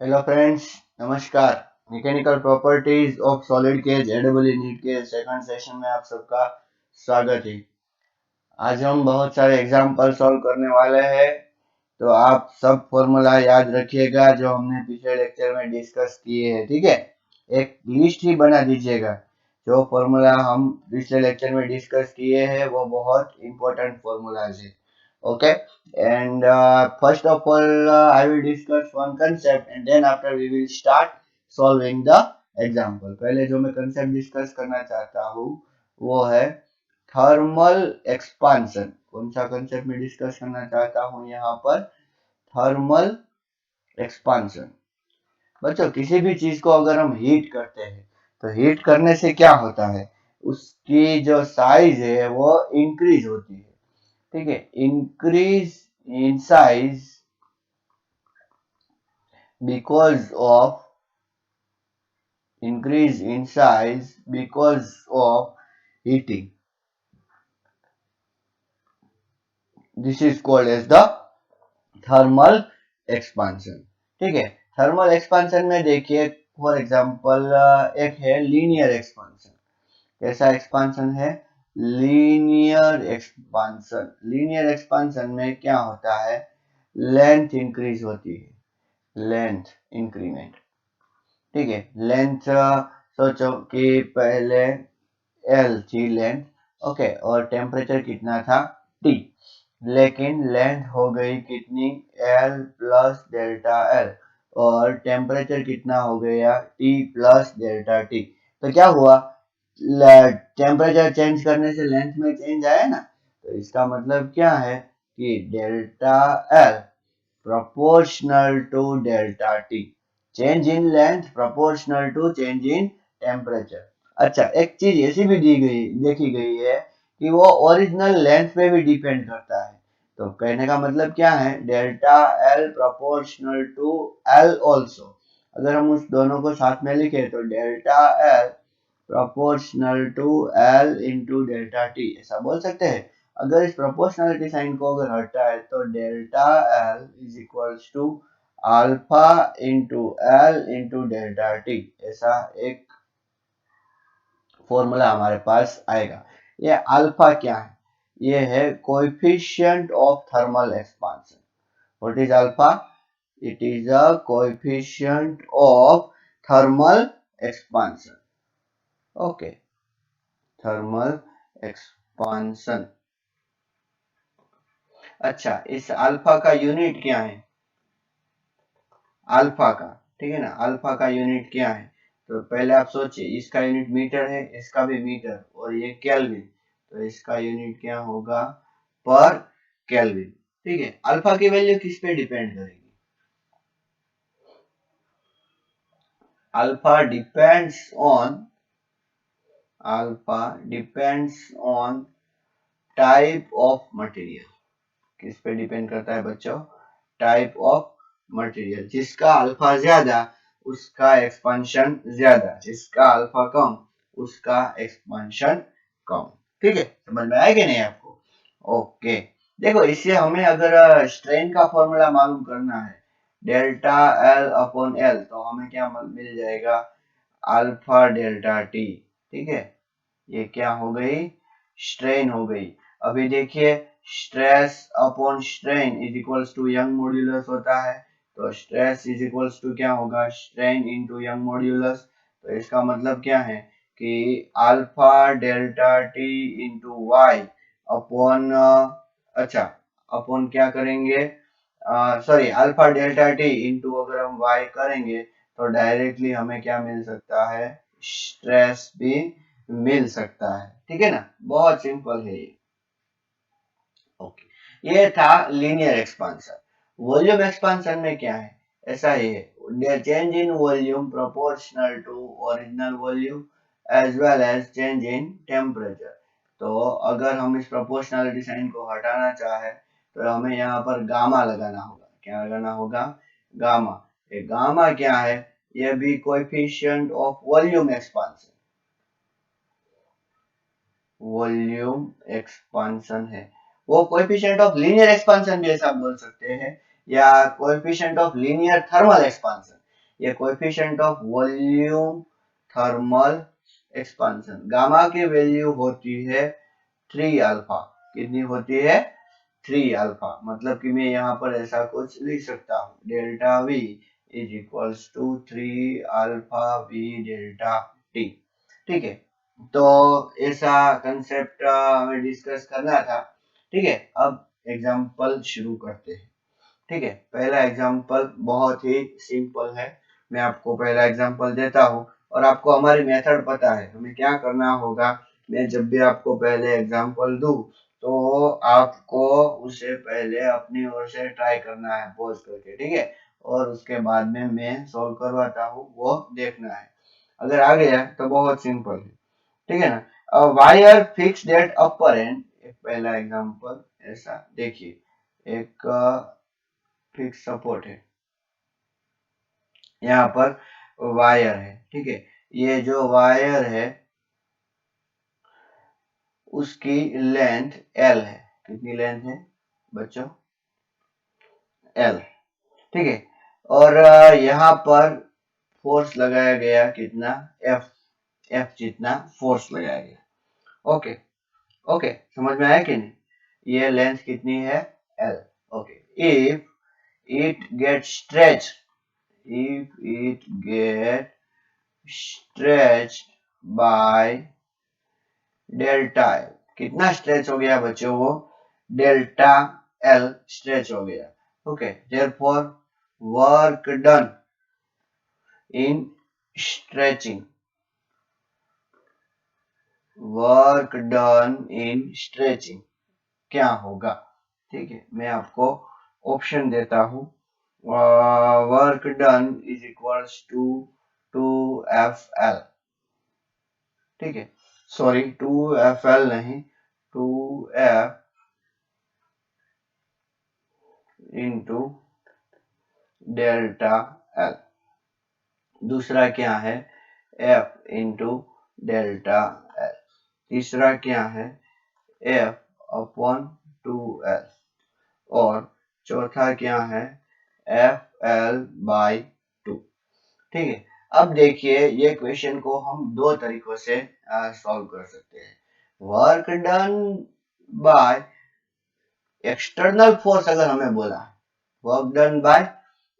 Hello friends, नमस्कार। Mechanical properties of solid केज एडब्ल्यू नीट के सेकंड सेशन में आप सबका स्वागत है। आज हम बहुत सारे एग्जाम्पल सॉल्व करने वाले हैं। तो आप सब फॉर्मूला याद रखिएगा जो हमने पिछले लेक्चर में डिस्कस किए हैं, ठीक है। एक लिस्ट ही बना दीजिएगा। जो फॉर्मूला हम पिछले लेक्चर में डिस्कस किए हैं वो बहुत इंपॉर्टेंट फॉर्मूलाज है। Okay, and first of all, I will discuss one concept, and then after we will start solving the example. पहले जो मैं concept discuss करना चाहता हूँ वो है थर्मल एक्सपांशन। कौन सा concept में डिस्कस करना चाहता हूँ यहाँ पर? Thermal expansion. बच्चों, किसी भी चीज को अगर हम हीट करते हैं तो हीट करने से क्या होता है? उसकी जो साइज है वो इंक्रीज होती है, ठीक है। Increase in size because of increase in size because of heating. This is called as the thermal expansion. ठीक है। थर्मल एक्सपांशन में देखिए, फॉर एग्जांपल एक है लीनियर एक्सपांशन। कैसा एक्सपांशन है? Linear expansion. लीनियर एक्सपांशन में क्या होता है? लेंथ इंक्रीज होती है, लेंथ इंक्रीमेंट, ठीक है। लेंथ सोचो कि पहले एल थी लेंथ, ओके, और टेम्परेचर कितना था? टी। लेकिन लेंथ हो गई कितनी? एल प्लस डेल्टा एल, और टेम्परेचर कितना हो गया? T plus delta T. तो क्या हुआ? टेम्परेचर चेंज करने से लेंथ में चेंज आया ना। तो इसका मतलब क्या है कि delta L proportional to delta T. Change in length proportional to change in temperature. अच्छा, एक चीज ऐसी भी देखी गई है कि वो ओरिजिनल लेंथ पे भी डिपेंड करता है। तो कहने का मतलब क्या है? Delta L proportional to L also. अगर हम उस दोनों को साथ में लिखे तो delta L proportional to L into delta T, ऐसा बोल सकते हैं। अगर इस प्रोपोर्शनलिटी साइन को अगर हटा है तो delta L is equals to alpha into L into delta T, ऐसा एक फॉर्मूला हमारे पास आएगा। ये अल्फा क्या है? ये है coefficient of thermal expansion. What is alpha? It is a coefficient of thermal expansion. Okay, thermal expansion. अच्छा, इस अल्फा का यूनिट क्या है? अल्फा का, ठीक है ना, अल्फा का यूनिट क्या है? तो पहले आप सोचिए, इसका यूनिट मीटर है, इसका भी मीटर, और ये केल्विन। तो इसका यूनिट क्या होगा? पर केल्विन, ठीक है। अल्फा की वैल्यू किस पे डिपेंड करेगी? Alpha depends on, alpha depends on type of material. किस पे डिपेंड करता है बच्चों? Type of material. जिसका अल्फा ज्यादा उसका एक्सपांशन ज्यादा, जिसका अल्फा कम उसका एक्सपांशन कम, ठीक है। समझ में आएगा नहीं आपको? ओके, देखो, इससे हमें अगर स्ट्रेन का फॉर्मूला मालूम करना है, डेल्टा एल अपॉन एल, तो हमें क्या मिल जाएगा? अल्फा डेल्टा टी, ठीक है। ये क्या हो गई? स्ट्रेन हो गई। अभी देखिए, stress upon strain is equals to Young modulus होता है। तो स्ट्रेस इज इक्वल्स टू क्या होगा? Strain into Young modulus. तो इसका मतलब क्या है कि alpha delta T into Y upon, अच्छा, अपॉन क्या करेंगे? Sorry, alpha delta T into अगर हम वाई करेंगे तो डायरेक्टली हमें क्या मिल सकता है? स्ट्रेस भी मिल सकता है, ठीक है ना। बहुत सिंपल है ये। ओके, ये था लीनियर एक्सपांशन। वॉल्यूम एक्सपांशन में क्या है? ऐसा ही है, change in volume proportional to original volume as well as change in temperature. तो अगर हम इस प्रोपोर्शनलिटी साइन को हटाना चाहे तो हमें यहाँ पर गामा लगाना होगा। क्या लगाना होगा? गामा। ये गामा क्या है? ये भी coefficient of volume expansion, volume expansion है। वो कोएफिशिएंट ऑफ लीनियर एक्सपांशन भी ऐसा बोल सकते हैं, या coefficient of linear thermal expansion. ये coefficient of volume thermal expansion. Gamma की वैल्यू होती है 3 अल्फा। कितनी होती है? 3 अल्फा। मतलब कि मैं यहाँ पर ऐसा कुछ लिख सकता हूँ, delta V is equals to 3 alpha V delta T. ठीक है, तो ऐसा कंसेप्ट हमें डिस्कस करना था। ठीक है, अब एग्जाम्पल शुरू करते हैं। ठीक है, पहला एग्जाम्पल बहुत ही सिंपल है। मैं आपको पहला एग्जाम्पल देता हूँ और आपको हमारी मेथड पता है, हमें क्या करना होगा। मैं जब भी आपको पहले एग्जाम्पल दूं तो आपको उसे पहले अपनी ओर से ट्राई करना है पॉज करके। ठीक है, और उसके बाद में मैं सॉल्व करवाता हूँ, वो देखना है। अगर आ गया तो बहुत सिंपल है। ठीक है ना। Wire fixed at upper and, एक पहला एग्जांपल ऐसा देखिए, एक फिक्स सपोर्ट है, यहाँ पर वायर है। ठीक है, ये जो वायर है उसकी लेंथ L है। कितनी लेंथ है बच्चों? L। ठीक है, और यहाँ पर फोर्स लगाया गया कितना? F। F जितना फोर्स लगाया गया। ओके, ओके, समझ में आया कि नहीं? ये लेंथ कितनी है? L। Okay, if it gets stretched, if it get stretched by delta L, कितना स्ट्रेच हो गया बच्चों? वो डेल्टा L स्ट्रेच हो गया। Okay, therefore work done in stretching, work done in stretching क्या होगा? ठीक है, मैं आपको ऑप्शन देता हूँ। Work done is equals to 2FL। ठीक है, सॉरी 2FL नहीं, 2F इंटू डेल्टा L। दूसरा क्या है? F into delta L। तीसरा क्या है? F upon 2L। और चौथा क्या है? FL by 2। ठीक है, अब देखिए ये क्वेश्चन को हम दो तरीकों से सॉल्व कर सकते हैं। Work done by external force, अगर हमें बोला work done by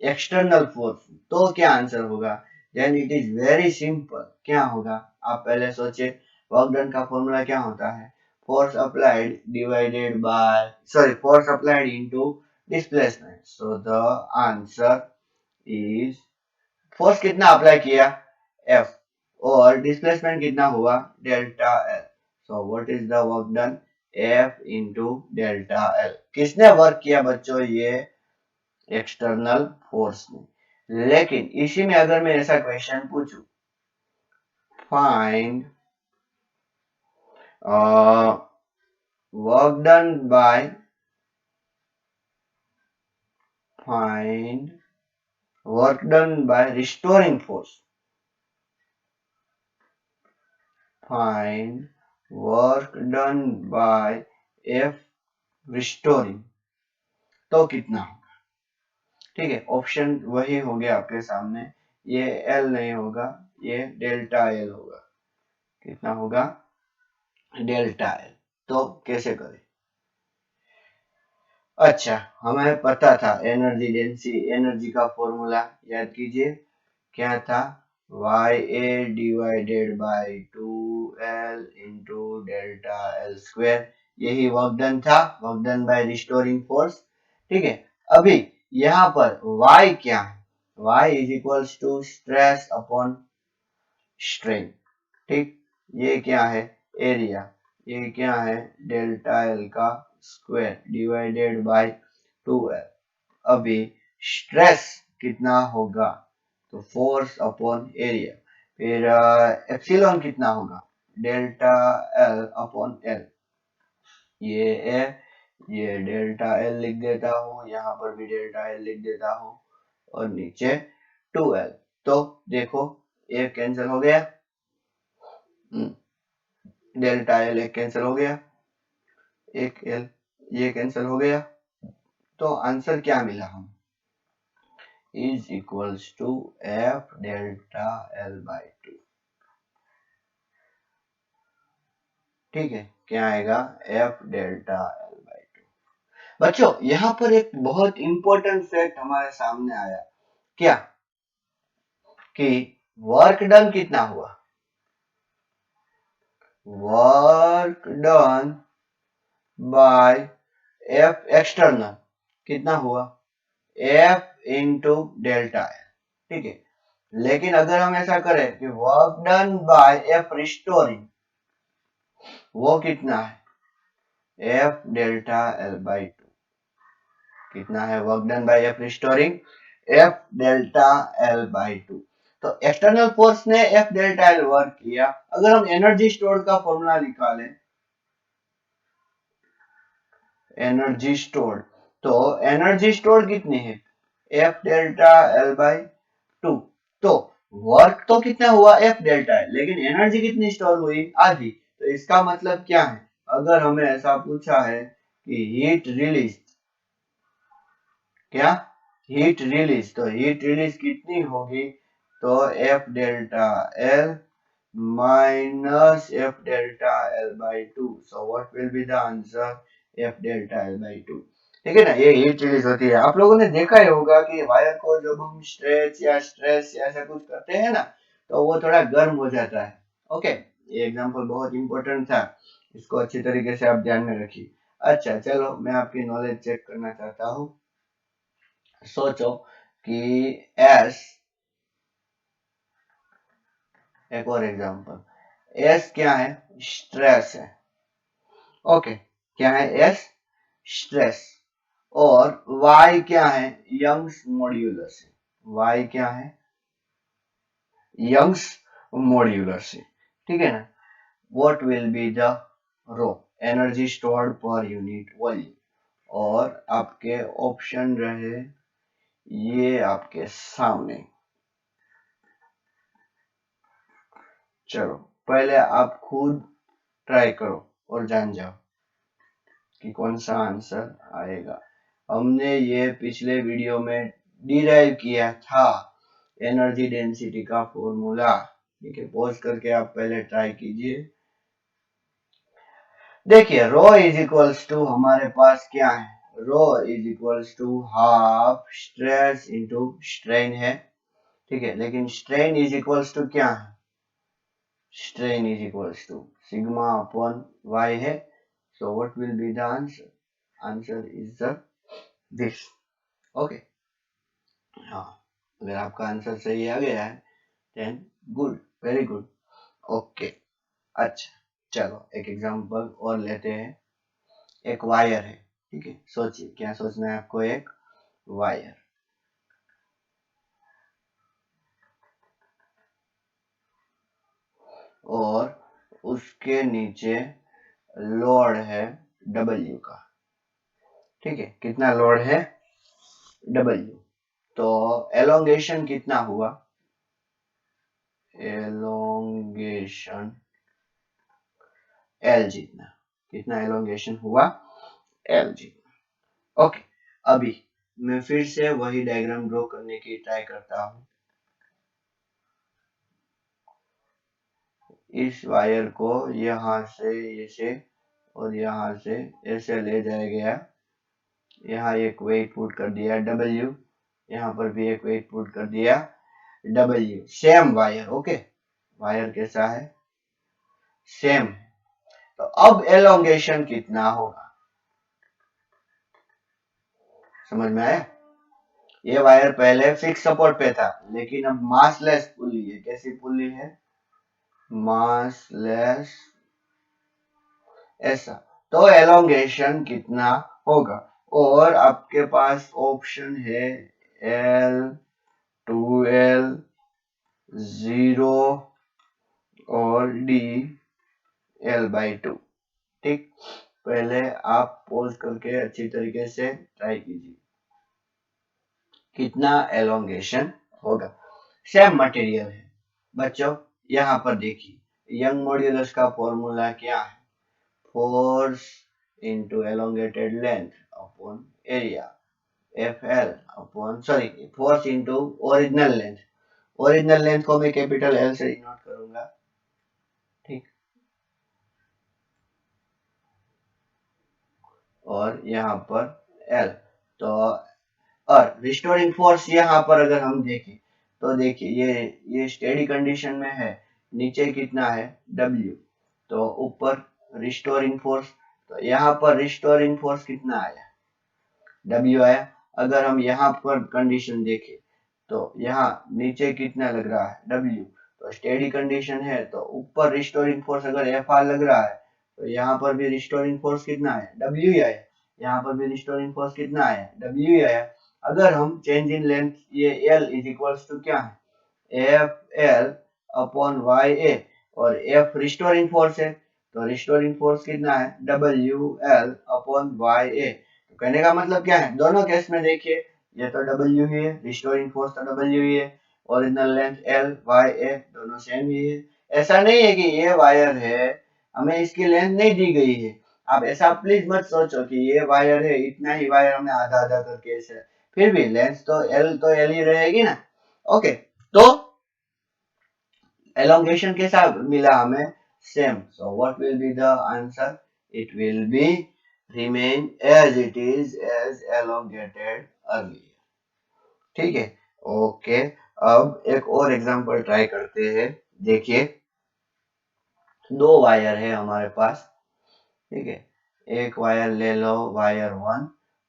external force तो क्या आंसर होगा? Then it is very simple. क्या होगा आप पहले सोचे। वर्क डन का फॉर्मूला क्या होता है? Force applied divided by, sorry, force applied into displacement. So the answer is, force कितना अप्लाई किया? F, और डिस्प्लेसमेंट कितना हुआ? Delta L। So what is the work done? F into delta L। किसने वर्क किया बच्चों? ये एक्सटर्नल फोर्स ने। लेकिन इसी में अगर मैं ऐसा क्वेश्चन पूछूं, find work done bye, find work done by restoring force, find work done bye F restoring, तो कितना होगा? ठीक है, ऑप्शन वही हो गया आपके सामने। ये L नहीं होगा, ये डेल्टा L होगा। कितना होगा? Delta L। तो कैसे करें? अच्छा, हमें पता था एनर्जी डेंसिटी, एनर्जी का फॉर्मूला याद कीजिए। क्या था? YA divided by 2L into delta L square. यही वर्क डन था, work done by restoring force. ठीक है, अभी यहाँ पर Y क्या है? Y is equals to stress upon strain. ठीक, ये क्या है? एरिया। ये क्या है? डेल्टा L का स्क्वायर डिवाइडेड बाय 2L। अभी स्ट्रेस कितना होगा? तो फोर्स अपॉन एरिया। फिर एप्सिलॉन कितना होगा? Delta L upon L। ये है, ये डेल्टा L लिख देता हूँ, यहाँ पर भी डेल्टा L लिख देता हूँ, और नीचे 2L। तो देखो ये कैंसिल हो गया, डेल्टा L एक कैंसिल हो गया, एक L ये कैंसिल हो गया। तो आंसर क्या मिला? हम is equals to F delta L by two. ठीक है, क्या आएगा? F delta L by two. बच्चों यहां पर एक बहुत इंपॉर्टेंट फैक्ट हमारे सामने आया, क्या कि वर्क डन कितना हुआ? Work done bye F external कितना हुआ? F into delta L. ठीक है, लेकिन अगर हम ऐसा करें कि work done bye F restoring, वो कितना है? F delta L by to. कितना है work done bye F restoring? F delta L by to. तो एक्सटर्नल फोर्स ने एफ डेल्टा एल वर्क किया। अगर हम एनर्जी स्टोर का फॉर्मूला निकालें, एनर्जी स्टोर, तो एनर्जी स्टोर कितनी है? F delta L by to. तो वर्क तो कितना हुआ? एफ डेल्टा एल, लेकिन एनर्जी कितनी स्टोर हुई? आधी। तो इसका मतलब क्या है? अगर हमें ऐसा पूछा है कि हीट रिलीज, क्या हीट रिलीज, तो हीट रिलीज कितनी होगी? तो F delta L minus F delta L by to. So what will be the answer? F delta L by two. ठीक है ना, ये हीट रिलीज होती है। आप लोगों ने देखा ही होगा कि वायर को जब हम स्ट्रेच या स्ट्रेस या ऐसा कुछ करते हैं ना, तो वो थोड़ा गर्म हो जाता है। ओके, ये एग्जांपल बहुत इंपॉर्टेंट था, इसको अच्छी तरीके से आप ध्यान में रखिए। अच्छा चलो, मैं आपकी नॉलेज चेक करना चाहता हूँ। सोचो कि एस, एक और एग्जांपल, एस क्या है? स्ट्रेस है। ओके, क्या है? S stress. और वाई क्या है? यंग्स मॉड्यूलस है। वाई क्या है? यंग्स मॉड्यूलस है। ठीक है ना। What will be the rho? Energy stored per unit volume. और आपके ऑप्शन रहे ये आपके सामने। चलो पहले आप खुद ट्राई करो और जान जाओ कि कौन सा आंसर आएगा। हमने ये पिछले वीडियो में डिराइव किया था एनर्जी डेंसिटी का फॉर्मूला। ठीक है, पॉज करके आप पहले ट्राई कीजिए। देखिए रो इज इक्वल्स टू, हमारे पास क्या है? Rho is equals to half stress into strain है। ठीक है, लेकिन स्ट्रेन इज इक्वल्स टू क्या है? Strain is equals to sigma upon Y है। So what will be the answer? Answer is the this. Okay, हाँ, अगर आपका आंसर सही आ गया है then good, very good. Okay, अच्छा चलो एक एग्जांपल और लेते हैं। एक वायर है। ठीक है, सोचिए क्या सोचना है आपको? एक वायर, और उसके नीचे लोड है डब्ल्यू का। ठीक है, कितना लोड है? डब्ल्यू। तो एलोंगेशन कितना हुआ? एलोंगेशन एल जितना। कितना एलोंगेशन हुआ? एल जितना। ओके, अभी मैं फिर से वही डायग्राम ड्रॉ करने की ट्राई करता हूं। इस वायर को यहां से ऐसे और यहां से ऐसे ले जाया गया। यहाँ एक वेट पुट कर दिया डब्ल्यू, यहाँ पर भी एक वेट पुट कर दिया W. Same wire. Okay, wire कैसा है? सेम। तो अब एलोंगेशन कितना होगा? समझ में आया? ये वायर पहले फिक्स सपोर्ट पे था, लेकिन अब मासलेस पुली है। कैसी पुली है? मासलेस। ऐसा। तो एलोंगेशन कितना होगा? और आपके पास ऑप्शन है एल, 2L, 0 और डी एल बाई टू। ठीक, पहले आप पॉज करके अच्छी तरीके से ट्राई कीजिए कितना एलोंगेशन होगा। सेम मटेरियल है। बच्चों यहाँ पर देखिए, यंग मॉड्यूलस का फॉर्मूला क्या है? Force into elongated length upon area. F L upon sorry force into original length. Original length को मैं कैपिटल एल से डिनोट करूंगा, ठीक। और यहाँ पर एल, तो और रिस्टोरिंग फोर्स यहाँ पर अगर हम देखें तो देखिए ये स्टेडी कंडीशन में है, नीचे कितना है W, तो ऊपर रिस्टोरिंग फोर्स, तो यहाँ पर रिस्टोरिंग फोर्स कितना आया W आया। अगर हम यहाँ पर कंडीशन देखें तो यहाँ नीचे कितना लग रहा है W, तो स्टेडी कंडीशन है तो ऊपर रिस्टोरिंग फोर्स अगर FR लग रहा है तो यहाँ पर भी रिस्टोरिंग फोर्स कितना है W ही आया। यहाँ पर भी रिस्टोरिंग फोर्स कितना आया W ही आया। अगर हम चेंज इन लेंथ ये L इज इक्वल्स टू क्या है एफ एल अपॉन वाई ए, और F रिस्टोरिंग फोर्स है तो रिस्टोरिंग फोर्स कितना है WL अपॉन वाई ए। तो कहने का मतलब क्या है, दोनों केस में देखिए ये तो W ही है, रिस्टोरिंग फोर्स तो W ही है, ओरिजिनल लेंथ L वाई ए दोनों सेम ही है। ऐसा नहीं है कि ये वायर है हमें इसकी लेंथ नहीं दी गई है, आप ऐसा प्लीज मत सोचो कि ये वायर है इतना ही वायर हमने आधा आधा करके ऐसे, फिर भी लेंथ तो L ही रहेगी ना। ओके, तो elongation कैसा मिला हमें same, so what will be the answer, it will be remain as it is as elongated earlier, ठीक है। ओके, अब एक और एग्जांपल ट्राई करते हैं। देखिए दो वायर है हमारे पास, ठीक है, एक वायर ले लो वायर 1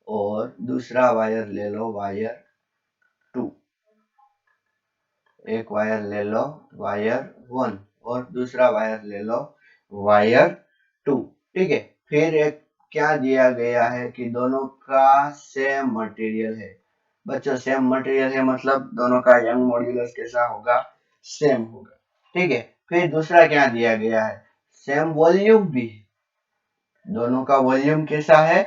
और दूसरा वायर ले लो वायर 2। एक वायर ले लो वायर 1 और दूसरा वायर ले लो वायर 2, ठीक है। फिर एक क्या दिया गया है कि दोनों का सेम मटेरियल है। बच्चों सेम मटेरियल है मतलब दोनों का यंग मॉड्यूलस कैसा होगा सेम होगा, ठीक है। फिर दूसरा क्या दिया गया है सेम वॉल्यूम भी है, दोनों का वॉल्यूम कैसा है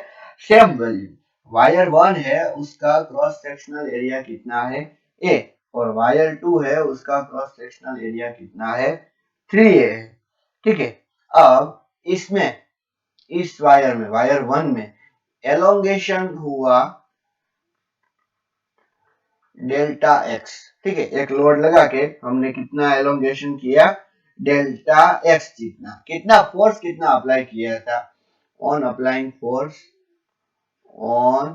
सेम वॉल्यूम। वायर 1 है उसका क्रॉस सेक्शनल एरिया कितना है A, और वायर 2 है उसका क्रॉस सेक्शनल एरिया कितना है 3A है, ठीक है। अब इसमें इस वायर में वायर 1 में एलोंगेशन हुआ डेल्टा एक्स, ठीक है, एक लोड लगा के हमने कितना एलोंगेशन किया डेल्टा एक्स, जितना कितना फोर्स कितना अप्लाई किया था on applying force on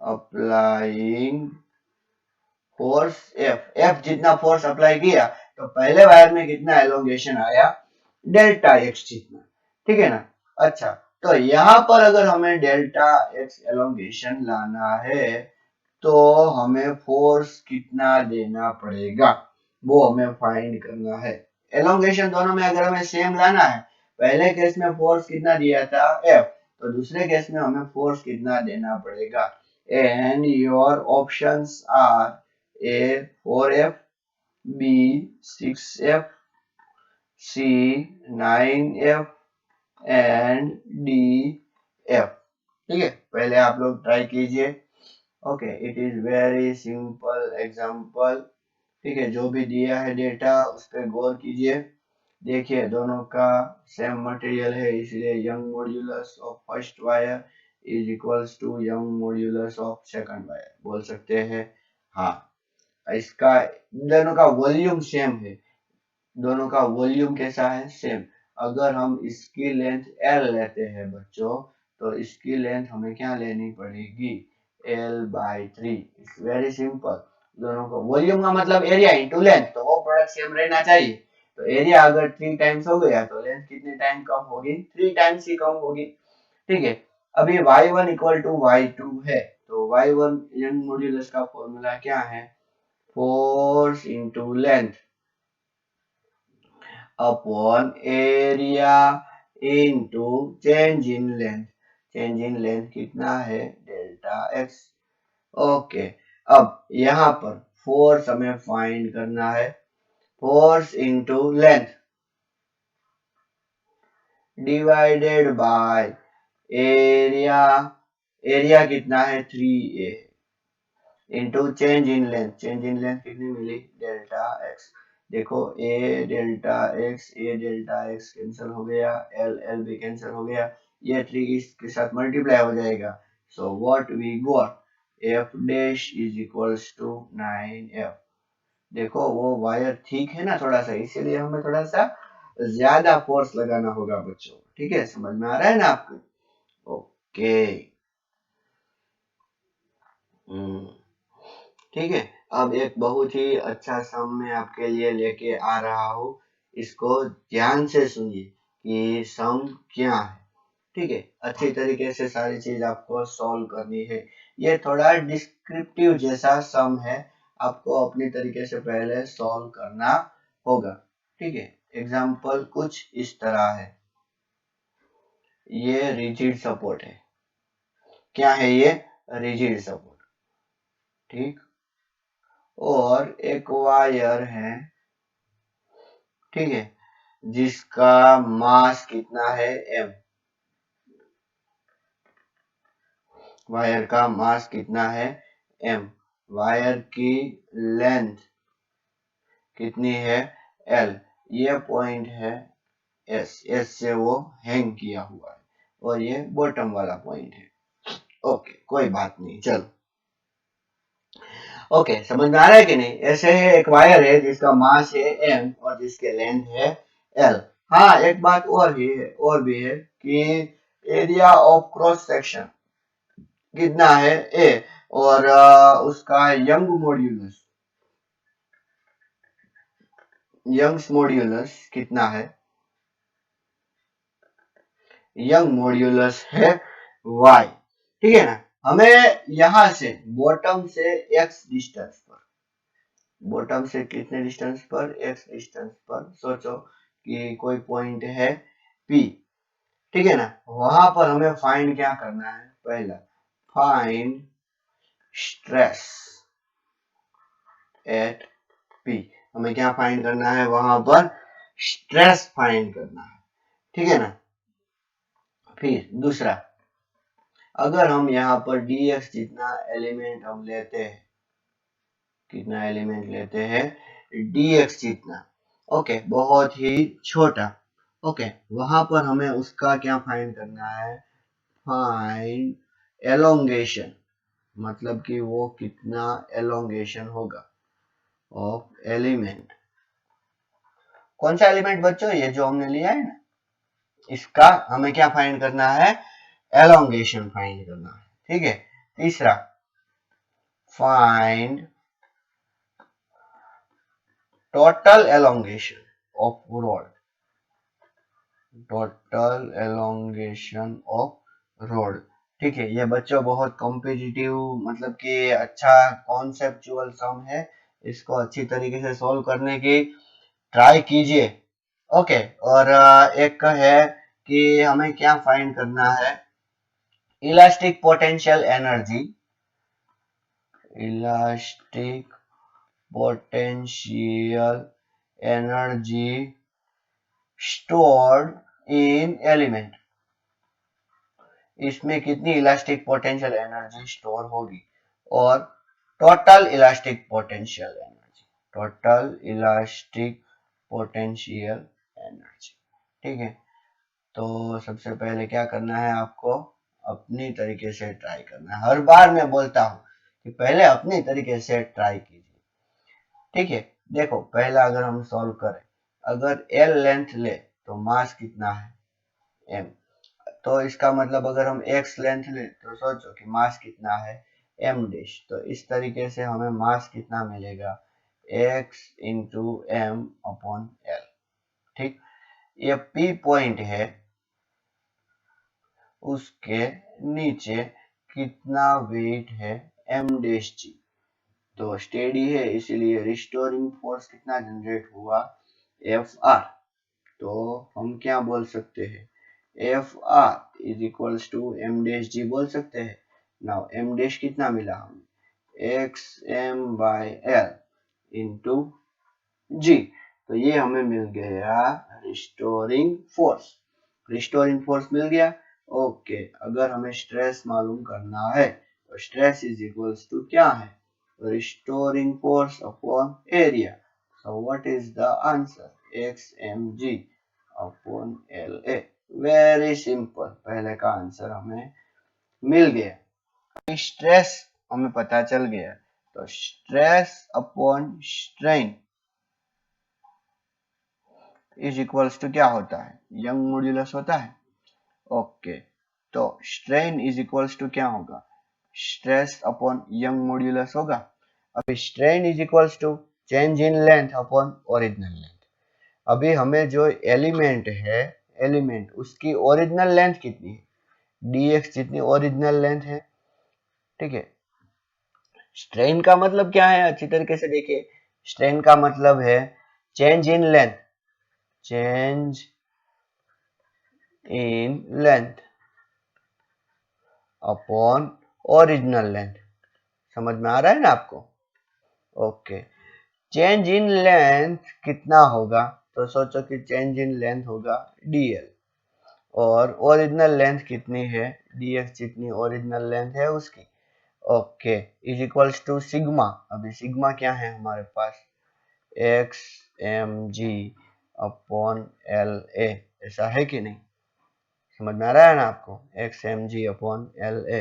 applying force F जितना फोर्स अप्लाई किया तो पहले वायर में कितना एलोंगेशन आया डेल्टा एक्स जितना, ठीक है ना। अच्छा, तो यहाँ पर अगर हमें डेल्टा एक्स एलोंगेशन लाना है तो हमें फोर्स कितना देना पड़ेगा वो हमें फाइंड करना है। एलोंगेशन दोनों में अगर हमें सेम लाना है, पहले केस में फोर्स कितना दिया था F, तो दूसरे केस में हमें फोर्स कितना देना पड़ेगा, and your options are A 4F, B 6F, C 9F and D F, ठीक है। पहले आप लोग ट्राई कीजिए। Okay, it is very simple example, ठीक है, जो भी दिया है डेटा उस पर गौर कीजिए। देखिए दोनों का सेम मटेरियल है इसलिए Young modulus of first wire is equals to Young modulus of second wire बोल सकते हैं। हाँ, इसका दोनों का वॉल्यूम सेम है, दोनों का वॉल्यूम कैसा है सेम। अगर हम इसकी लेंथ L लेते हैं बच्चों तो इसकी लेंथ हमें क्या लेनी पड़ेगी L/3, इट्स वेरी सिंपल। दोनों को वॉल्यूम का मतलब एरिया इनटू लेंथ, तो वो प्रोडक्ट सेम रहना चाहिए। तो एरिया अगर 3 टाइम्स हो गया तो लेंथ कितने टाइम कम होगी 3 टाइम्स ही कम होगी, ठीक है। अभी y1 इक्वल टू y2 है तो y1 यंग मॉड्यूलस का फॉर्मूला क्या है force into length upon area into change in length, change in length कितना है डेल्टा एक्स। ओके, अब यहाँ पर फोर्स हमें फाइंड करना है, force into length divided by area, area कितना है 3A into change in length, change in length कितनी मिली डेल्टा एक्स। देखो ए डेल्टा एक्स कैंसिल हो गया, एल भी कैंसिल हो गया, ये 3 इसके साथ मल्टीप्लाई हो जाएगा। So what we got F dash is equals to 9F। देखो वो वायर ठीक है ना थोड़ा सा, इसीलिए हमें थोड़ा सा ज्यादा फोर्स लगाना होगा बच्चों। ठीक है, समझ में आ रहा है ना आपको? ओके। ठीक है, अब एक बहुत ही अच्छा सम मैं आपके लिए लेके आ रहा हूँ, इसको ध्यान से सुनिए कि सम क्या है। ठीक है, अच्छी तरीके से सारी चीज आपको सॉल्व करनी है। ये थोड़ा डिस्क्रिप्टिव जैसा सम है, आपको अपनी तरीके से पहले सॉल्व करना होगा। ठीक है, एग्जाम्पल कुछ इस तरह है। ये रिजिड सपोर्ट है। क्या है ये? Rigid support. ठीक, और एक वायर है, ठीक है, जिसका मास कितना है? m। वायर का मास कितना है? m। वायर की लेंथ कितनी है? l। ये पॉइंट है s। s से वो हैंग किया हुआ है, और ये बॉटम वाला पॉइंट है। ओके, कोई बात नहीं, चलो। ओके, समझ में आ रहा है कि नहीं? ऐसे है, एक वायर है जिसका मास है m और जिसके लेंथ है l। हाँ, एक बात और भी है कि एरिया ऑफ क्रॉस सेक्शन कितना है? a, और उसका यंग्स मॉड्यूलस कितना है? यंग मॉड्यूलस है y। ठीक है ना? हमें यहां से बॉटम से x डिस्टेंस पर, बॉटम से कितने डिस्टेंस पर? x डिस्टेंस पर सोचो कि कोई पॉइंट है P। ठीक है ना? वहां पर हमें फाइंड क्या करना है? पहला, फाइंड स्ट्रेस एट P। हमें क्या फाइंड करना है? वहां पर स्ट्रेस फाइंड करना है। ठीक है ना? फिर दूसरा, अगर हम यहाँ पर dx जितना एलिमेंट हम लेते हैं, कितना एलिमेंट लेते हैं? dx जितना। ओके, बहुत ही छोटा। ओके, वहां पर हमें उसका क्या फाइंड करना है? फाइंड एलोंगेशन, मतलब कि वो कितना एलोंगेशन होगा ऑफ एलिमेंट। कौन सा एलिमेंट बच्चों? ये जो हमने लिया है ना, इसका हमें क्या फाइंड करना है? एलोंगेशन फाइंड करना है। ठीक है, तीसरा, find total elongation of road. Total elongation of road. ठीक है, ये बच्चों बहुत कॉम्पिटिटिव, मतलब कि अच्छा कॉन्सेप्चुअल सम है, इसको अच्छी तरीके से सॉल्व करने की ट्राई कीजिए। ओके, और एक है कि हमें क्या फाइंड करना है? Elastic potential energy, elastic potential energy stored in element. इसमें कितनी इलास्टिक पोटेंशियल एनर्जी स्टोर होगी? और total elastic potential energy, total elastic potential energy. ठीक है, तो सबसे पहले क्या करना है आपको? अपनी तरीके से ट्राई करना है। हर बार मैं बोलता हूं कि पहले अपनी तरीके से ट्राई कीजिए। ठीक है, देखो पहला अगर हम सॉल्व करें, अगर L लेंथ ले तो मास कितना है? m। तो इसका मतलब अगर हम x लेंथ ले तो सोचो कि मास कितना है? m dash. तो इस तरीके से हमें मास कितना मिलेगा? x into m upon l। ठीक, ये P पॉइंट है, उसके नीचे कितना वेट है? m dash g। तो स्टेडी है, इसीलिए रिस्टोरिंग फोर्स कितना जनरेट हुआ? Fr। तो हम क्या बोल सकते हैं? Fr is equals to m dash g बोल सकते हैं। नाउ m डैश कितना मिला हमें? xm by l into g। तो ये हमें मिल गया रिस्टोरिंग फोर्स। रिस्टोरिंग फोर्स मिल गया। ओके, अगर हमें स्ट्रेस मालूम करना है तो स्ट्रेस इज इक्वल्स टू क्या है? Restoring force upon area. So what is the answer? xmg upon la। Very simple, पहले का आंसर हमें मिल गया। स्ट्रेस हमें पता चल गया। तो stress upon strain is equals to क्या होता है, यंग मॉड्यूलस होता है। ओके, तो स्ट्रेन इज इक्वल्स टू क्या होगा, स्ट्रेस अपॉन यंग मॉड्यूलस होगा। अभी strain is equals to change in length upon original length. अभी हमें जो एलिमेंट है, एलिमेंट उसकी ओरिजिनल लेंथ कितनी है, dx जितनी ओरिजिनल लेंथ है। ठीक है, स्ट्रेन का मतलब क्या है, अच्छी तरीके से देखिए, स्ट्रेन का मतलब है change in length, change in length upon original length. समझ में आ रहा है ना आपको? ओके, चेंज इन लेंथ कितना होगा, तो सोचो कि चेंज इन लेंथ होगा dl, और ओरिजिनल लेंथ कितनी है, dx जितनी ओरिजिनल लेंथ है उसकी। Okay, is equals to sigma. अभी सिग्मा क्या है हमारे पास, X M G upon L A, ऐसा है कि नहीं, समझ में आ रहा है ना आपको, X M G upon L A,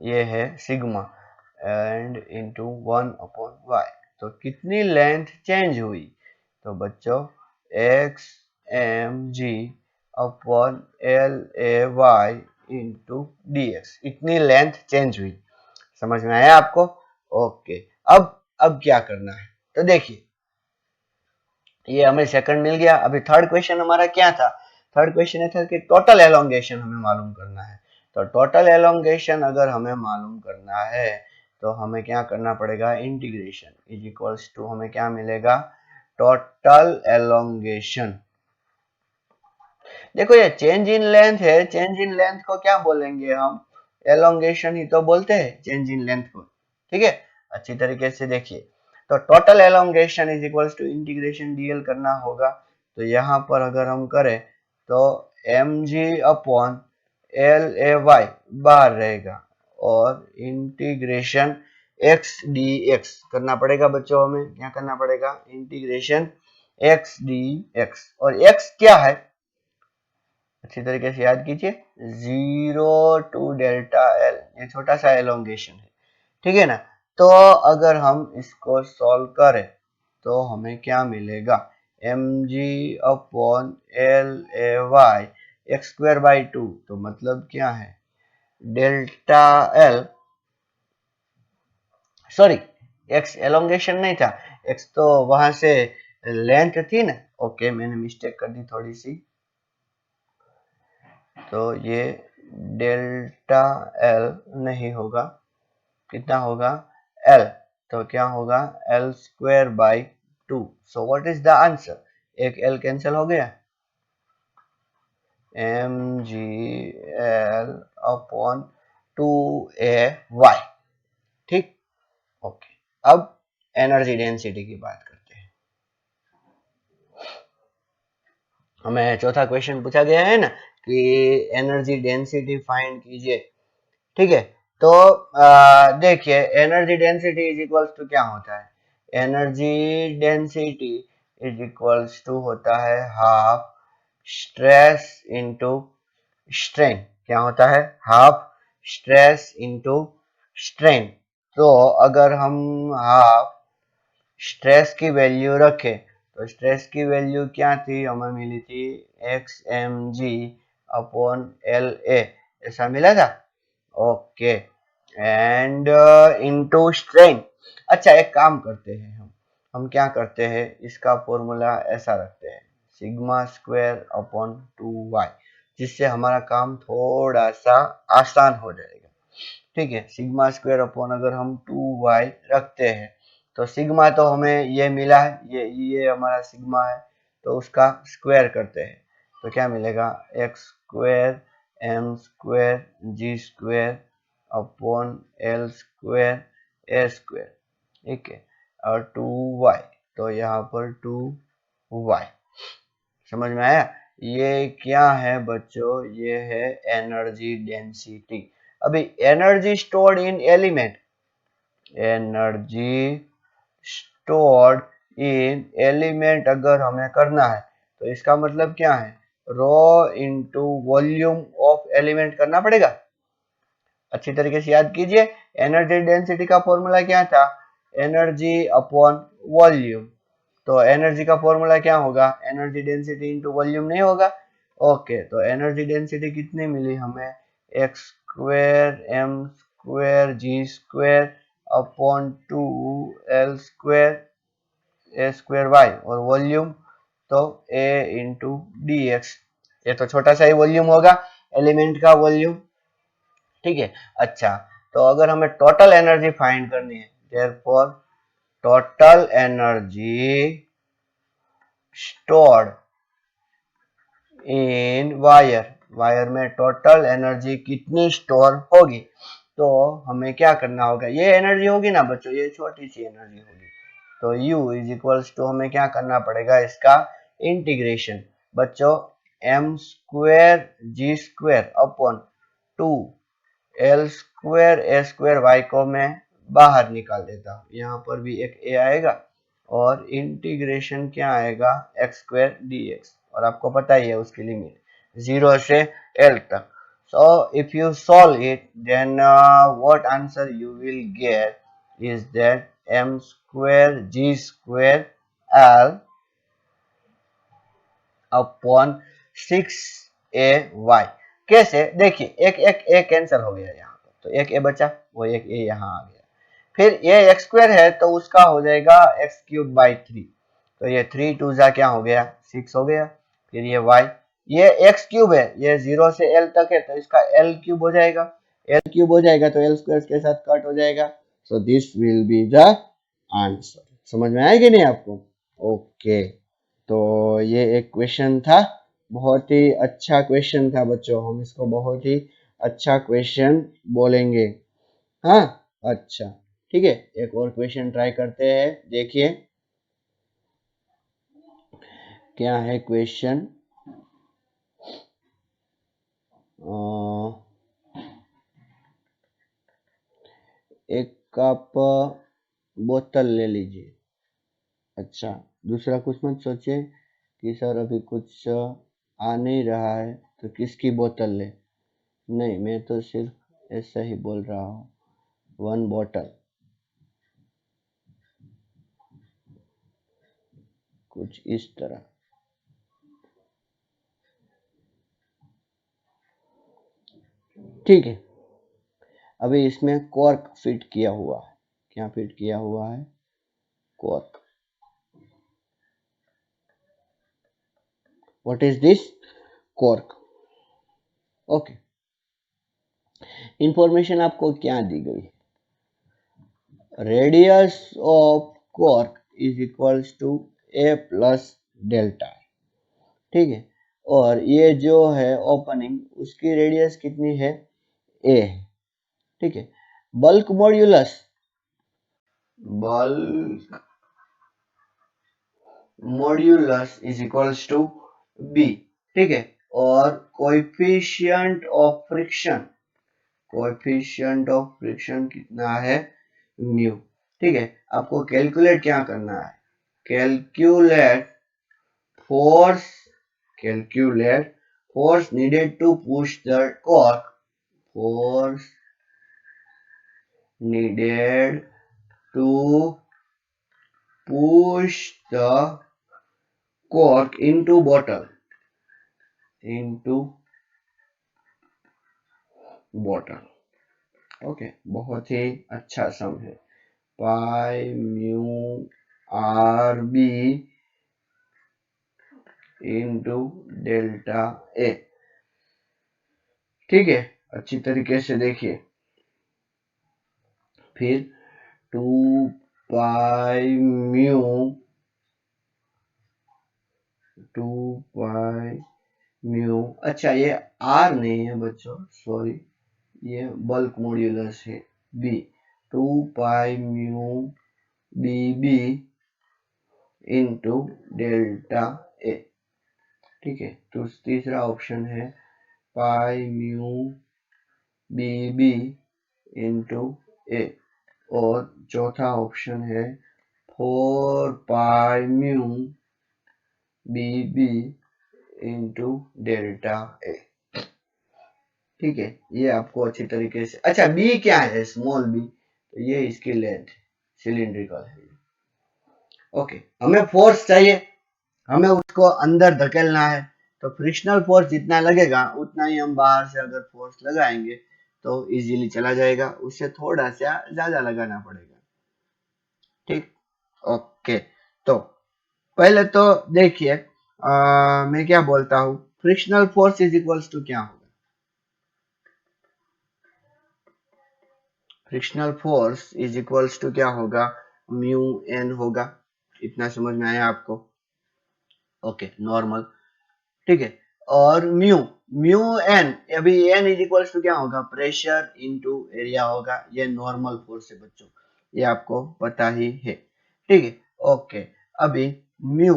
ये है सिग्मा, एंड इंटू 1/y। तो कितनी लेंथ चेंज हुई, तो बच्चों X M G upon L A Y into D X, इतनी लेंथ चेंज हुई। समझ में आया आपको? ओके, अब क्या करना है, तो देखिए ये हमें सेकंड मिल गया। अभी थर्ड क्वेश्चन हमारा क्या था, थर्ड क्वेश्चन ये था कि टोटल एलोंगेशन हमें मालूम करना है। तो टोटल एलोंगेशन अगर हमें मालूम करना है तो हमें क्या करना पड़ेगा, इंटीग्रेशन इज इक्वल्स टू हमें क्या मिलेगा, टोटल एलोंगेशन। देखो ये चेंज इन लेंथ है, चेंज इन लेंथ को क्या बोलेंगे हम, एलोंगेशन ही तो बोलते हैं चेंज इन लेंथ को। ठीक है, अच्छी तरीके से देखिए, तो total elongation is equals to integration DL करना होगा। तो यहाँ पर अगर हम करें तो M G upon L A Y बाहर रहेगा, और इंटीग्रेशन एक्स डी एक्स करना पड़ेगा बच्चों, हमें क्या करना पड़ेगा, इंटीग्रेशन एक्स डी एक्स। और एक्स क्या है, अच्छी तरीके से याद कीजिए, 0 to Δl, ये छोटा सा एलोंगेशन है। ठीक है ना, तो अगर हम इसको सॉल्व करें तो हमें क्या मिलेगा, M G upon L A Y X square by 2, तो मतलब क्या है, delta L, sorry X elongation नहीं था, एक्स तो वहां से लेंथ थी ना। ओके, मैंने मिस्टेक कर दी थोड़ी सी, तो ये डेल्टा एल नहीं होगा, कितना होगा, एल, तो क्या होगा, L square by 2। So what is the answer, एक एल कैंसिल हो गया, M G L upon 2a y। ठीक, ओके, अब एनर्जी डेंसिटी की बात करते हैं। हमें चौथा क्वेश्चन पूछा गया है ना कि एनर्जी डेंसिटी फाइंड कीजिए। ठीक है, तो देखिए energy density is equals to क्या होता है, energy density is equals to होता है हाफ स्ट्रेस इनटू स्ट्रेन। क्या होता है, हाफ स्ट्रेस इनटू स्ट्रेन। तो अगर हम हाफ स्ट्रेस की वैल्यू रखें तो स्ट्रेस की वैल्यू क्या थी, हमें मिली थी X M G upon L A, ऐसा मिला था। Okay, and into strain. अच्छा, एक काम करते हैं हम क्या करते हैं, इसका फॉर्मूला ऐसा रखते हैं, सिग्मा स्क्वायर अपॉन 2y, जिससे हमारा काम थोड़ा सा आसान हो जाएगा। ठीक है, सिग्मा स्क्वायर अपॉन अगर हम 2y रखते हैं तो सिग्मा तो हमें ये मिला है, ये हमारा सिग्मा है, तो उसका स्क्वायर करते हैं तो क्या मिलेगा, एक्स स्क्वायर एम स्क्वायर जी स्क्वायर अपॉन एल स्क्वायर ए स्क्वायर। ठीक है, और 2y, तो यहाँ पर 2y। समझ में आया, ये क्या है बच्चों, ये है एनर्जी डेंसिटी। अभी energy stored in element, energy stored in element अगर हमें करना है तो इसका मतलब क्या है, रो इनटू वॉल्यूम ऑफ एलिमेंट करना पड़ेगा। अच्छी तरीके से याद कीजिए। एनर्जी डेंसिटी का फॉर्मूला क्या था? Energy upon volume. तो एनर्जी का फॉर्मूला क्या होगा? एनर्जी डेंसिटी इंटू वॉल्यूम नहीं होगा? ओके, तो एनर्जी डेंसिटी कितनी मिली हमें? X square M square ji square upon 2 L square A square Y, और वॉल्यूम तो ए इंटू डी एक्स। ये तो छोटा सा ही वॉल्यूम होगा, एलिमेंट का वॉल्यूम। ठीक है, अच्छा, तो अगर हमें टोटल एनर्जी फाइंड करनी है, therefore total energy stored in wire, wire में टोटल एनर्जी कितनी स्टोर होगी? तो हमें क्या करना होगा? ये एनर्जी होगी ना बच्चों, ये छोटी सी एनर्जी होगी, तो U इज इक्वल्स टू हमें क्या करना पड़ेगा? इसका इंटीग्रेशन बच्चों, M square ji square upon 2 L square A square Y को मैं बाहर निकाल देता हूँ, यहाँ पर भी एक ए आएगा, और इंटीग्रेशन क्या आएगा? एक्स स्क्वेर डी एक्स, और आपको पता ही है उसकी लिमिट 0 से L तक। So if you solve it, then what answer you will get is that m square g square L upon 6ay। कैसे? देखिए, एक एक ए कैंसिल हो गया यहाँ पर, तो एक ए बचा, वो एक ए यहाँ आ गया। फिर ये एक्स स्क्वायर है तो उसका हो जाएगा एक्स क्यूब बाई 3, तो ये 3 टू जा क्या हो गया? 6 हो गया। फिर ये वाई, ये एक्स क्यूब है, ये 0 से एल तक है, तो इसका एल क्यूब हो जाएगा। एल क्यूब हो जाएगा तो एल स्क्वायर के साथ कट हो जाएगा। So this will be the answer. समझ में आएगी नहीं आपको? ओके, तो ये एक क्वेश्चन था, बहुत ही अच्छा क्वेश्चन था बच्चों, हम इसको बहुत ही अच्छा क्वेश्चन बोलेंगे। हाँ, अच्छा, ठीक है, एक और क्वेश्चन ट्राई करते हैं, देखिए क्या है क्वेश्चन। एक कप बोतल ले लीजिए। अच्छा, दूसरा कुछ मत सोचिए कि सर अभी कुछ आ नहीं रहा है तो किसकी बोतल ले, नहीं, मैं तो सिर्फ ऐसा ही बोल रहा हूँ, 1 बॉटल, कुछ इस तरह। ठीक है, अभी इसमें कॉर्क फिट किया हुआ है। क्या फिट किया हुआ है? Cork. What is this? Cork. Okay, information आपको क्या दी गई? Radius of cork is equals to A plus delta. ठीक है, और ये जो है ओपनिंग, उसकी रेडियस कितनी है? ए है। ठीक है, bulk modulus, bulk modulus is equals to B. ठीक है, और coefficient of friction, coefficient of friction कितना है? म्यू। ठीक है, आपको कैलकुलेट क्या करना है? Calculate force, calculate force needed to push the cork, force needed to push the cork into bottle, into bottle। Okay, बहुत ही अच्छा सम है, pi mu R B into delta A. ठीक है, अच्छी तरीके से देखिए, फिर 2 पाई म्यू, 2 पाई म्यू, अच्छा ये आर नहीं है बच्चों, सॉरी, ये बल्क मॉड्यूलस है B, 2 pi mu B B into delta A. ठीक है, तो तीसरा ऑप्शन है pi mu B B into A, और चौथा ऑप्शन है 4 pi mu B B into delta A. ठीक है, ये आपको अच्छी तरीके से, अच्छा बी क्या है, स्मॉल बी, तो ये इसकी लेंथ सिलिंड्रिकल है। ओके, हमें फोर्स चाहिए, हमें उसको अंदर धकेलना है, तो फ्रिक्शनल फोर्स जितना लगेगा उतना ही हम बाहर से अगर फोर्स लगाएंगे तो इजीली चला जाएगा, उससे थोड़ा सा ज्यादा लगाना पड़ेगा। ठीक, ओके, तो पहले तो देखिए, मैं क्या बोलता हूँ, frictional force is equals to क्या होगा, frictional force is equals to क्या होगा, म्यू एन होगा। इतना समझ में आया आपको? ओके, नॉर्मल, ठीक है। और म्यू, म्यू एन, अभी एन इज इक्वल्स टू क्या होगा, प्रेशर इनटू एरिया होगा। ये नॉर्मल फोर्स है बच्चों, ये आपको पता ही है, ठीक है। ओके, अभी म्यू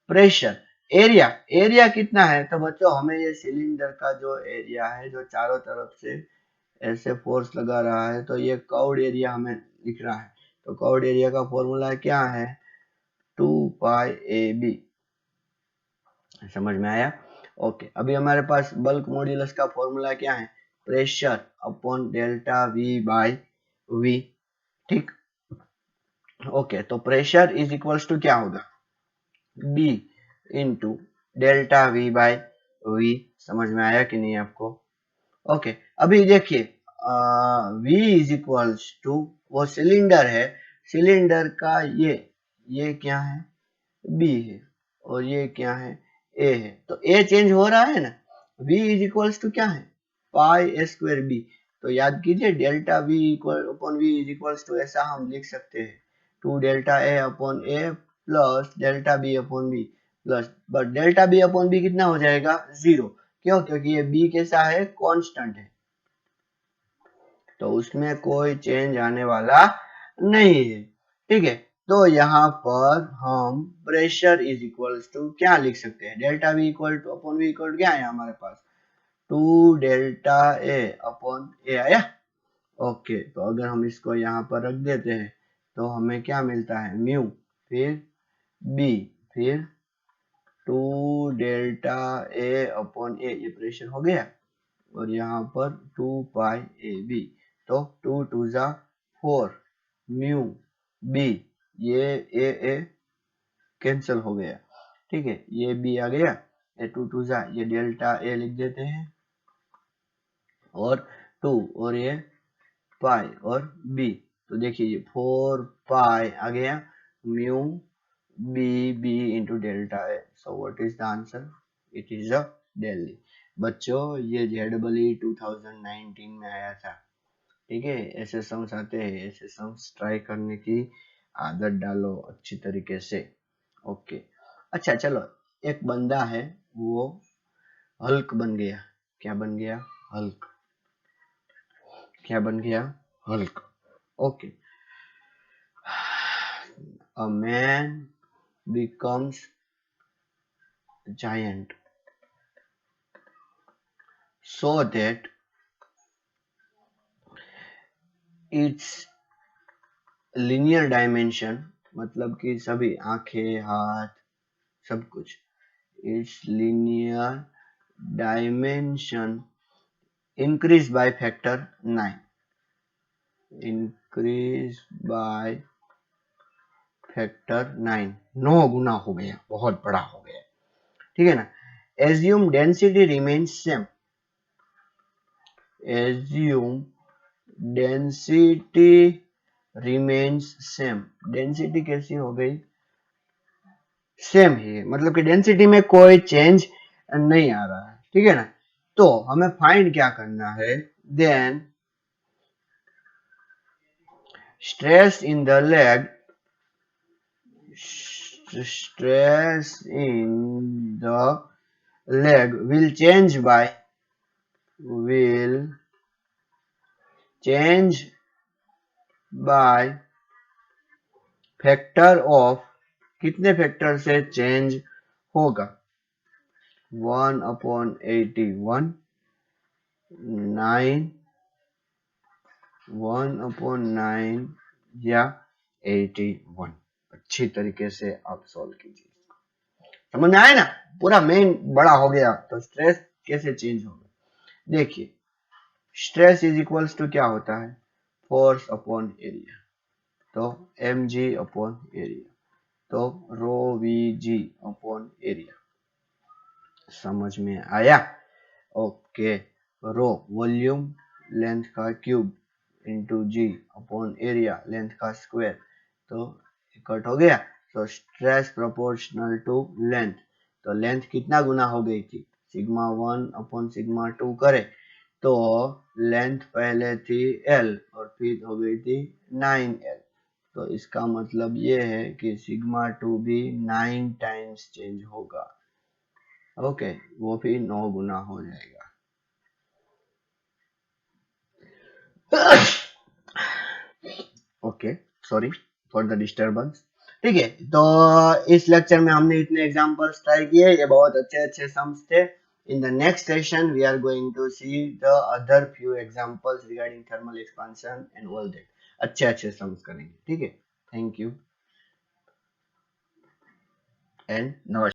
प्रेशर, एरिया, एरिया कितना है, तो बच्चों हमें ये सिलेंडर का जो एरिया है, जो चारों तरफ से ऐसे फोर्स लगा रहा है, तो ये कर्व्ड एरिया हमें लिख रहा है। तो कर्व्ड एरिया का फॉर्मूला क्या है, 2πab, समझ में आया? ओके, अभी हमारे पास बल्क मॉड्यूलस का फॉर्मूला क्या है, pressure upon delta V by V. ठीक, ओके, तो प्रेशर इज इक्वल्स टू क्या होगा, B into delta V by V. समझ में आया कि नहीं आपको? ओके, अभी देखिए, वी इज इक्वल्स टू, वो सिलेंडर है, सिलेंडर का ये क्या है, बी है, और ये क्या है, ए है, तो ए चेंज हो रहा है ना। v इज इक्वल्स टू क्या है, पाई ए स्क्वायर बी। तो याद कीजिए, delta v equal upon V is equals to, ऐसा हम लिख सकते हैं, 2 delta A upon A plus delta B upon B plus, but delta B upon B कितना हो जाएगा, 0। क्यों? क्योंकि ये b कैसा है, कांस्टेंट है, तो उसमें कोई चेंज आने वाला नहीं है। ठीक है, तो यहाँ पर हम प्रेशर इज इक्वल्स टू क्या लिख सकते हैं, delta V equal to upon V equal to क्या है हमारे पास, 2 डेल्टा ए अपॉन ए आया। ओके, तो अगर हम इसको यहाँ पर रख देते हैं तो हमें क्या मिलता है, म्यू, फिर बी, फिर 2 डेल्टा ए अपॉन ए, ये प्रेशर हो गया, और यहाँ पर 2πab, तो 2 टू जा 4, म्यू बी, ये ए कैंसिल हो गया, ठीक है, ये बी आ गया, ये 2 टू जा, ये डेल्टा ए लिख देते हैं, और 2, और ये पाई, और बी, तो देखिए ये 4 पाई आ गया, mu B into delta A. So what is the answer, it is a Delhi. बच्चों, ये जेडबली 2019 में आया था, ठीक है। ऐसे सम्स आते हैं, ऐसे सम्स ट्राई करने की आदत डालो अच्छी तरीके से। ओके, अच्छा चलो, एक बंदा है, वो हल्क बन गया, क्या बन गया, हल्क, क्या बन गया, Hulk. Okay, a man becomes giant so that its linear dimension, मतलब कि सभी आंखें, हाथ, सब कुछ, its linear dimension increase by factor 9, increase by factor 9, 9 गुना हो गया, बहुत बड़ा हो गया, ठीक है ना। assume density remains same, assume density remains same, density कैसी हो गई, सेम ही है, मतलब कि डेंसिटी में कोई चेंज नहीं आ रहा है, ठीक है ना। तो हमें फाइंड क्या करना है, then stress in the leg, stress in the leg will change by factor of, कितने फैक्टर से चेंज होगा, 1/81, 9, 1/9 या 81। अच्छी तरीके से आप सॉल्व कीजिए, समझ में आया ना, पूरा मेन बड़ा हो गया, तो स्ट्रेस कैसे चेंज होगा। देखिए, स्ट्रेस इज इक्वल्स टू क्या होता है, फोर्स अपॉन एरिया, तो mg अपॉन एरिया, तो रो वी जी अपॉन एरिया। समझ में आया? ओके, रो वॉल्यूम लेंथ का क्यूब इंटू जी अपॉन एरिया लेंथ का स्क्वायर, तो कट हो गया। तो स्ट्रेस प्रोपोर्शनल टू लेंथ, तो लेंथ कितना गुना हो गई थी, सिग्मा 1 अपॉन सिग्मा 2 करे तो लेंथ पहले थी एल और फिर हो गई थी 9L, तो इसका मतलब ये है कि सिग्मा 2 भी 9 टाइम्स चेंज होगा। ओके, वो भी 9 गुना हो जाएगा। Okay, sorry for the disturbance. ठीक है, तो इस लेक्चर में हमने इतने एग्जांपल्स ट्राई किए, ये बहुत अच्छे अच्छे सम्स थे। In the next session we are going to see the other few examples regarding thermal expansion and all that. अच्छे अच्छे सम्स करेंगे। ठीक है, थैंक यू एंड नमस्कार।